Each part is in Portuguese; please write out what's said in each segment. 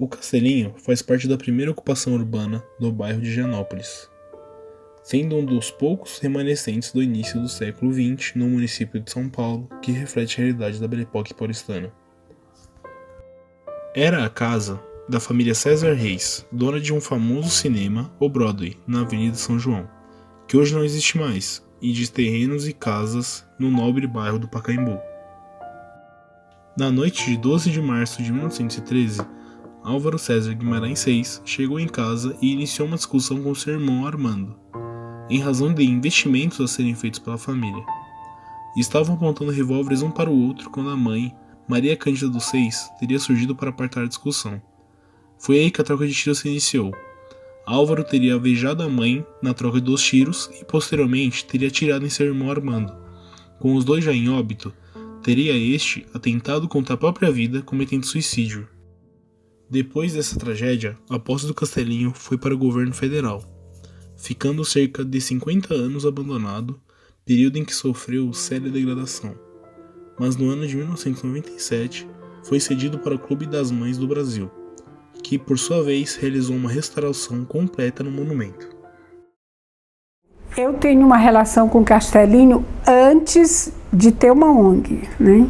O Castelinho faz parte da primeira ocupação urbana do bairro de Higienópolis, sendo um dos poucos remanescentes do início do século XX no município de São Paulo que reflete a realidade da Belle Époque paulistana. Era a casa da família César Reis, dona de um famoso cinema, o Broadway, na Avenida São João, que hoje não existe mais, e de terrenos e casas no nobre bairro do Pacaembu. Na noite de 12 de março de 1913, Álvaro César Guimarães Reis chegou em casa e iniciou uma discussão com seu irmão Armando, em razão de investimentos a serem feitos pela família. Estavam apontando revólveres um para o outro quando a mãe, Maria Cândida dos Reis, teria surgido para apartar a discussão. Foi aí que a troca de tiros se iniciou. Álvaro teria alvejado a mãe na troca dos tiros e posteriormente teria atirado em seu irmão Armando. Com os dois já em óbito, teria este atentado contra a própria vida, cometendo suicídio. Depois dessa tragédia, a posse do Castelinho foi para o governo federal, ficando cerca de 50 anos abandonado, período em que sofreu séria degradação. Mas no ano de 1997, foi cedido para o Clube das Mães do Brasil, que por sua vez realizou uma restauração completa no monumento. Eu tenho uma relação com o Castelinho antes de ter uma ONG, né?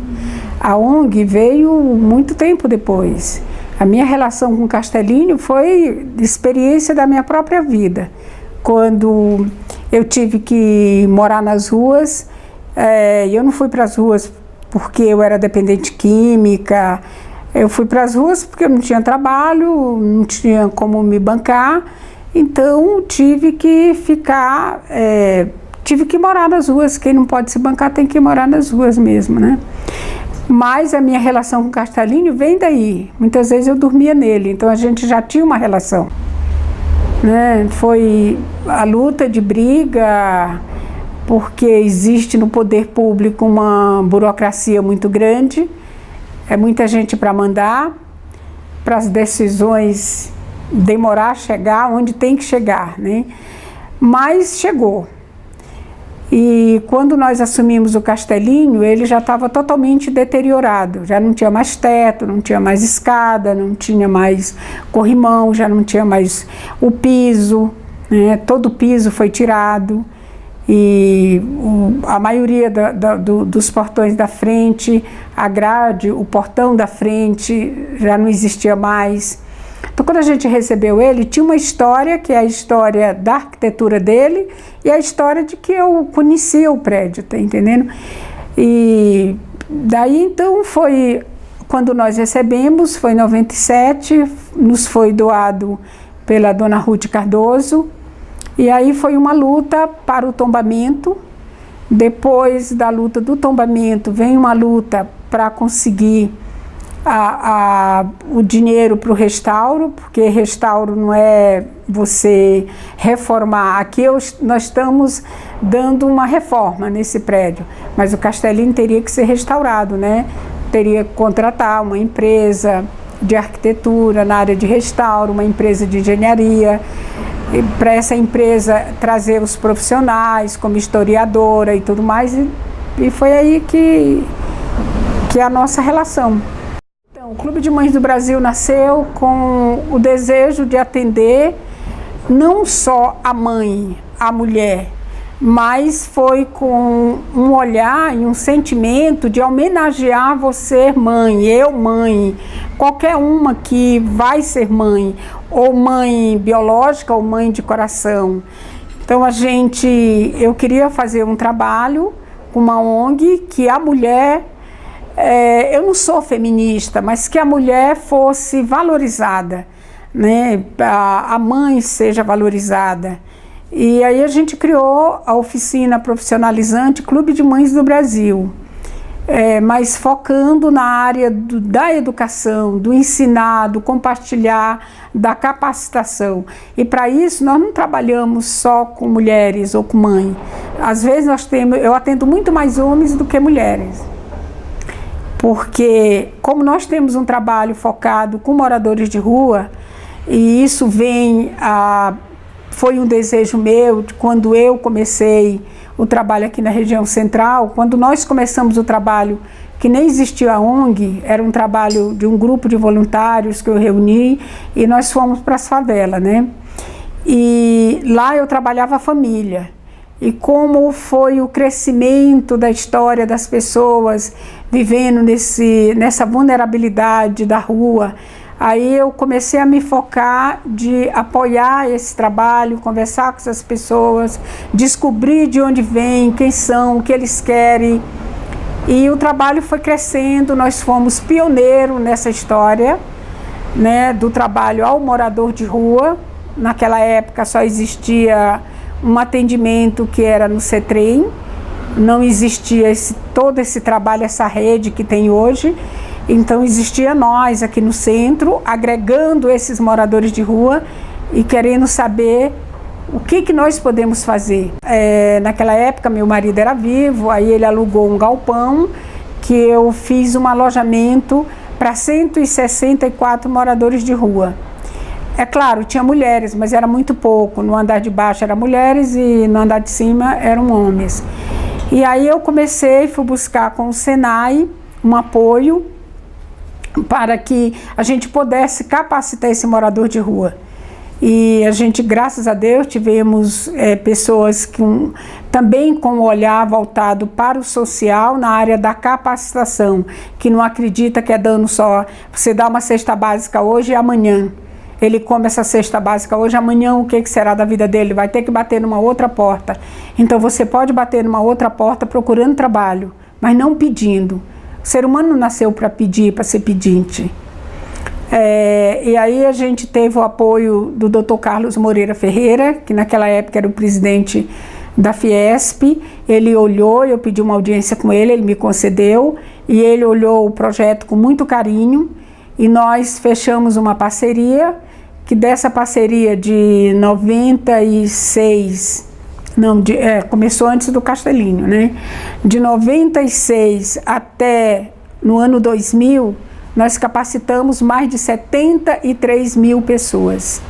A ONG veio muito tempo depois. A minha relação com o Castelinho foi experiência da minha própria vida. Quando eu tive que morar nas ruas, eu não fui para as ruas porque eu era dependente química, eu fui para as ruas porque eu não tinha trabalho, não tinha como me bancar, então tive que morar nas ruas. Quem não pode se bancar tem que morar nas ruas mesmo, né? Mas a minha relação com o Castelinho vem daí. Muitas vezes eu dormia nele, então a gente já tinha uma relação, né? Foi a luta de briga, porque existe no poder público uma burocracia muito grande, é muita gente para mandar, para as decisões demorar a chegar onde tem que chegar, né? Mas chegou. E quando nós assumimos o Castelinho, ele já estava totalmente deteriorado, já não tinha mais teto, não tinha mais escada, não tinha mais corrimão, já não tinha mais o piso, né? Todo o piso foi tirado e a maioria dos portões da frente, a grade, o portão da frente já não existia mais. Então, quando a gente recebeu ele, tinha uma história, que é a história da arquitetura dele e a história de que eu conhecia o prédio, tá entendendo? E daí, então, foi quando nós recebemos, foi em 97, nos foi doado pela dona Ruth Cardoso, e aí foi uma luta para o tombamento. Depois da luta do tombamento, vem uma luta para conseguir o dinheiro para o restauro, porque restauro não é você reformar. Aqui nós estamos dando uma reforma nesse prédio, mas o Castelinho teria que ser restaurado, né? Teria que contratar uma empresa de arquitetura na área de restauro, uma empresa de engenharia, para essa empresa trazer os profissionais como historiadora e tudo mais, e foi aí que é a nossa relação. O Clube de Mães do Brasil nasceu com o desejo de atender não só a mãe, a mulher, mas foi com um olhar e um sentimento de homenagear você, mãe, eu, mãe, qualquer uma que vai ser mãe, ou mãe biológica ou mãe de coração. Então eu queria fazer um trabalho com uma ONG que a mulher, eu não sou feminista, mas que a mulher fosse valorizada, né? A mãe seja valorizada. E aí a gente criou a oficina profissionalizante Clube de Mães do Brasil, mas focando na área da educação, do ensinar, do compartilhar, da capacitação. E para isso nós não trabalhamos só com mulheres ou com mãe. Às vezes eu atendo muito mais homens do que mulheres. Porque como nós temos um trabalho focado com moradores de rua, e isso foi um desejo meu, quando eu comecei o trabalho aqui na região central. Quando nós começamos o trabalho, que nem existia a ONG, era um trabalho de um grupo de voluntários que eu reuni e nós fomos para as favelas, né? E lá eu trabalhava a família. E como foi o crescimento da história das pessoas vivendo nessa vulnerabilidade da rua. Aí eu comecei a me focar de apoiar esse trabalho, conversar com essas pessoas, descobrir de onde vêm, quem são, o que eles querem. E o trabalho foi crescendo, nós fomos pioneiros nessa história, né, do trabalho ao morador de rua. Naquela época só existia um atendimento que era no CETREM, não existia todo esse trabalho, essa rede que tem hoje. Então existia nós aqui no centro, agregando esses moradores de rua e querendo saber o que nós podemos fazer. Naquela época meu marido era vivo, aí ele alugou um galpão que eu fiz um alojamento para 164 moradores de rua. É claro, tinha mulheres, mas era muito pouco. No andar de baixo eram mulheres e no andar de cima eram homens. E aí eu fui buscar com o Senai um apoio para que a gente pudesse capacitar esse morador de rua. E a gente, graças a Deus, tivemos pessoas também com o olhar voltado para o social na área da capacitação, que não acredita que é dano só. Você dá uma cesta básica hoje e amanhã ele come essa cesta básica hoje, amanhã o que será da vida dele? Vai ter que bater numa outra porta. Então você pode bater numa outra porta procurando trabalho, mas não pedindo. O ser humano não nasceu para pedir, para ser pedinte. E aí a gente teve o apoio do Dr. Carlos Moreira Ferreira, que naquela época era o presidente da Fiesp. Ele olhou, eu pedi uma audiência com ele, ele me concedeu, e ele olhou o projeto com muito carinho, e nós fechamos uma parceria, que dessa parceria de 96, começou antes do Castelinho, né? De 96 até no ano 2000, nós capacitamos mais de 73 mil pessoas.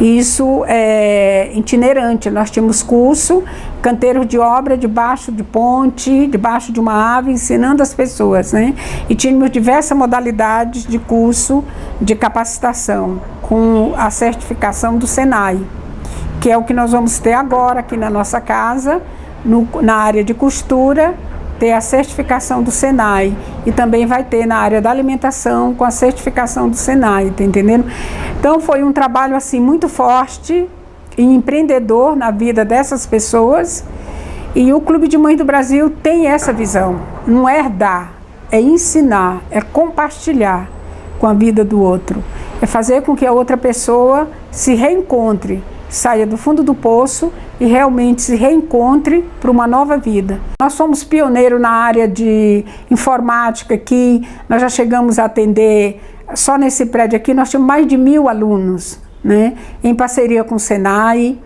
Isso é itinerante, nós tínhamos curso, canteiro de obra debaixo de ponte, debaixo de uma ave, ensinando as pessoas, né? E tínhamos diversas modalidades de curso de capacitação, com a certificação do Senai, que é o que nós vamos ter agora aqui na nossa casa, na área de costura, ter a certificação do Senai, e também vai ter na área da alimentação com a certificação do Senai, tá entendendo? Então foi um trabalho assim muito forte e empreendedor na vida dessas pessoas, e o Clube de Mães do Brasil tem essa visão, não é herdar, é ensinar, é compartilhar com a vida do outro, é fazer com que a outra pessoa se reencontre, saia do fundo do poço e realmente se reencontre para uma nova vida. Nós somos pioneiros na área de informática aqui, nós já chegamos a atender, só nesse prédio aqui nós temos mais de 1000 alunos, né, em parceria com o Senai.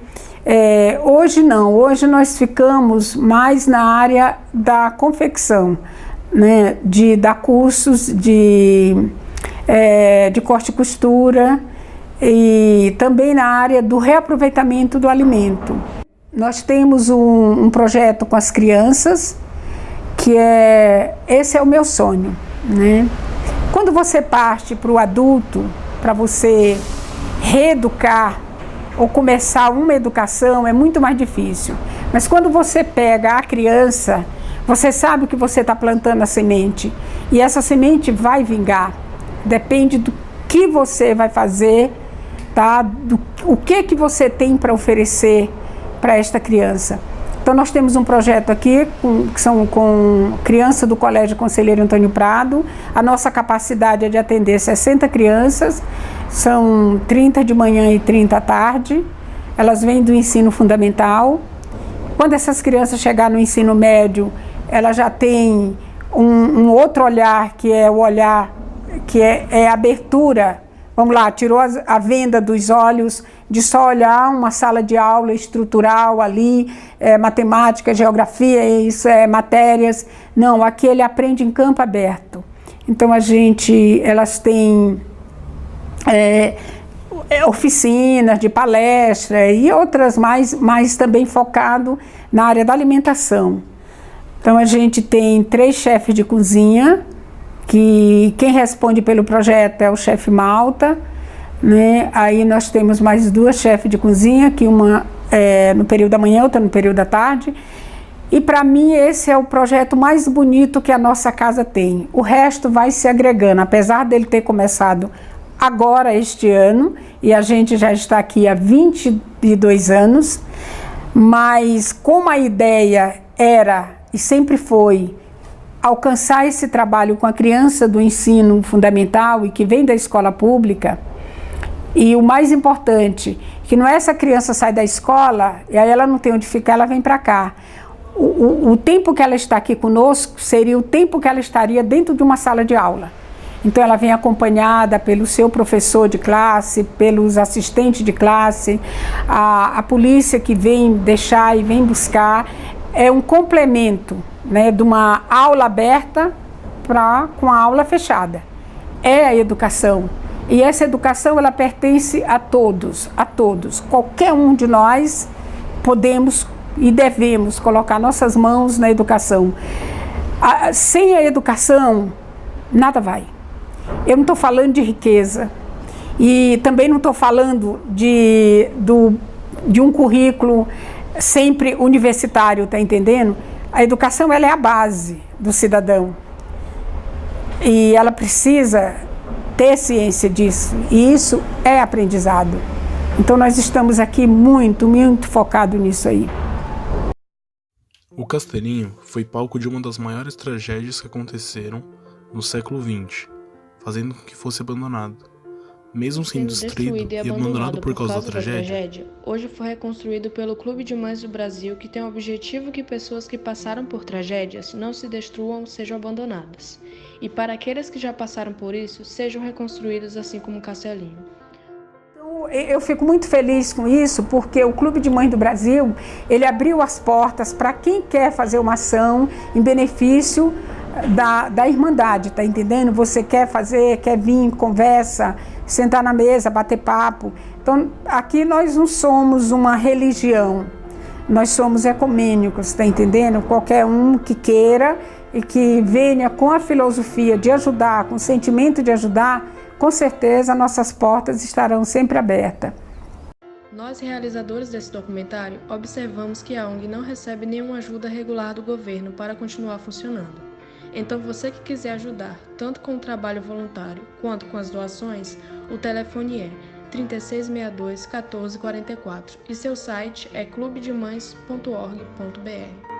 Hoje não, hoje nós ficamos mais na área da confecção, né, de dar cursos de corte e costura, e também na área do reaproveitamento do alimento. Nós temos um projeto com as crianças, que esse é o meu sonho, né? Quando você parte para o adulto, para você reeducar ou começar uma educação, é muito mais difícil. Mas quando você pega a criança, você sabe que você está plantando a semente, e essa semente vai vingar. Depende do que você vai fazer, tá? O que você tem para oferecer para esta criança. Então nós temos um projeto aqui com criança do Colégio Conselheiro Antônio Prado. A nossa capacidade é de atender 60 crianças, são 30 de manhã e 30 à tarde. Elas vêm do ensino fundamental. Quando essas crianças chegarem no ensino médio, elas já têm um outro olhar, que é o olhar que é abertura. Vamos lá, tirou a venda dos olhos de só olhar uma sala de aula estrutural ali, matemática, geografia, isso é matérias. Não, aqui ele aprende em campo aberto. Então elas têm oficinas de palestra e outras mais também focado na área da alimentação. Então a gente tem 3 chefes de cozinha, que quem responde pelo projeto é o chefe Malta, né? Aí nós temos mais 2 chefes de cozinha, que uma é no período da manhã, outra no período da tarde. E para mim esse é o projeto mais bonito que a nossa casa tem. O resto vai se agregando, apesar dele ter começado agora este ano, e a gente já está aqui há 22 anos, mas como a ideia era e sempre foi alcançar esse trabalho com a criança do ensino fundamental e que vem da escola pública, e o mais importante, que não é essa criança sai da escola e aí ela não tem onde ficar, ela vem para cá. O tempo que ela está aqui conosco seria o tempo que ela estaria dentro de uma sala de aula. Então ela vem acompanhada pelo seu professor de classe, pelos assistentes de classe, a polícia que vem deixar e vem buscar. É um complemento, né, de uma aula aberta com a aula fechada. É a educação. E essa educação, ela pertence a todos, a todos. Qualquer um de nós podemos e devemos colocar nossas mãos na educação. Sem a educação, nada vai. Eu não estou falando de riqueza e também não estou falando de um currículo sempre universitário, tá entendendo? A educação, ela é a base do cidadão e ela precisa ter ciência disso, e isso é aprendizado. Então nós estamos aqui muito focado nisso aí. O Castelinho foi palco de uma das maiores tragédias que aconteceram no século XX, fazendo com que fosse abandonado. Mesmo sendo destruído e abandonado por causa da tragédia, hoje foi reconstruído pelo Clube de Mães do Brasil, que tem o objetivo que pessoas que passaram por tragédias não se destruam, sejam abandonadas. E para aqueles que já passaram por isso, sejam reconstruídos assim como o Castelinho. Eu fico muito feliz com isso, porque o Clube de Mães do Brasil, ele abriu as portas para quem quer fazer uma ação em benefício da Irmandade, tá entendendo? Você quer fazer, quer vir, conversa, sentar na mesa, bater papo. Então, aqui nós não somos uma religião, nós somos ecumênicos, tá entendendo? Qualquer um que queira e que venha com a filosofia de ajudar, com o sentimento de ajudar, com certeza nossas portas estarão sempre abertas. Nós, realizadores desse documentário, observamos que a ONG não recebe nenhuma ajuda regular do governo para continuar funcionando. Então, você que quiser ajudar, tanto com o trabalho voluntário quanto com as doações, o telefone é 3662 1444 e seu site é clubedemães.org.br.